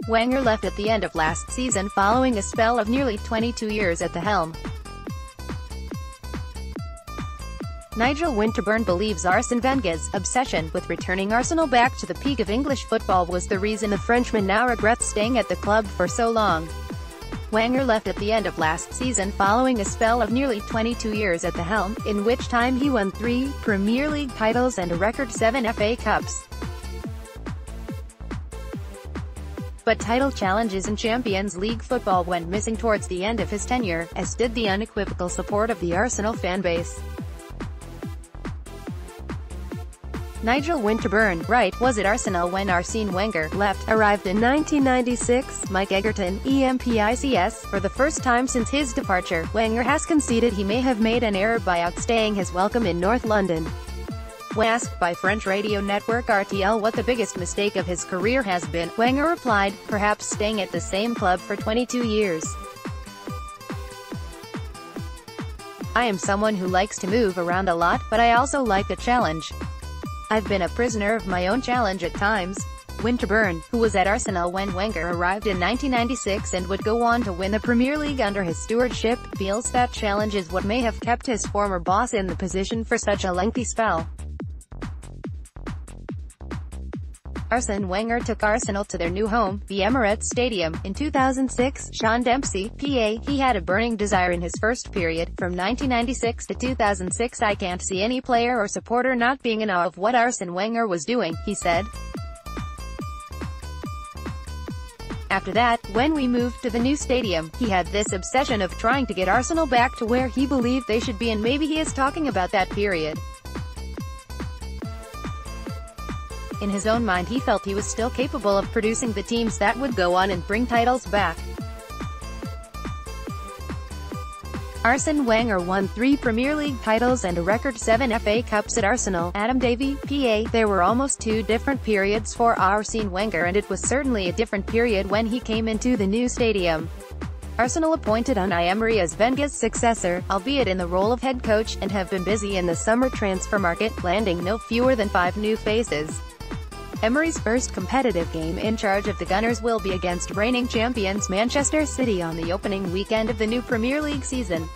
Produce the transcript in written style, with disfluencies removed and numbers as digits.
Wenger left at the end of last season following a spell of nearly 22 years at the helm. Nigel Winterburn believes Arsene Wenger's obsession with returning Arsenal back to the peak of English football was the reason the Frenchman now regrets staying at the club for so long. Wenger left at the end of last season following a spell of nearly 22 years at the helm, in which time he won 3 Premier League titles and a record 7 FA Cups. But title challenges in Champions League football went missing towards the end of his tenure, as did the unequivocal support of the Arsenal fanbase. Nigel Winterburn, right, was at Arsenal when Arsene Wenger left, arrived in 1996, Mike Egerton, EMPICS, for the first time since his departure. Wenger has conceded he may have made an error by outstaying his welcome in North London. When asked by French radio network RTL what the biggest mistake of his career has been, Wenger replied, perhaps staying at the same club for 22 years. I am someone who likes to move around a lot, but I also like a challenge. I've been a prisoner of my own challenge at times. Winterburn, who was at Arsenal when Wenger arrived in 1996 and would go on to win the Premier League under his stewardship, feels that challenge is what may have kept his former boss in the position for such a lengthy spell. Arsene Wenger took Arsenal to their new home, the Emirates Stadium, in 2006. Sean Dempsey, PA, he had a burning desire in his first period. From 1996 to 2006 I can't see any player or supporter not being in awe of what Arsene Wenger was doing, he said. After that, when we moved to the new stadium, he had this obsession of trying to get Arsenal back to where he believed they should be, and maybe he is talking about that period. In his own mind he felt he was still capable of producing the teams that would go on and bring titles back. Arsene Wenger won 3 Premier League titles and a record 7 FA Cups at Arsenal. Adam Davey, PA, there were almost 2 different periods for Arsene Wenger, and it was certainly a different period when he came into the new stadium. Arsenal appointed Unai Emery as Wenger's successor, albeit in the role of head coach, and have been busy in the summer transfer market, landing no fewer than 5 new faces. Emery's first competitive game in charge of the Gunners will be against reigning champions Manchester City on the opening weekend of the new Premier League season.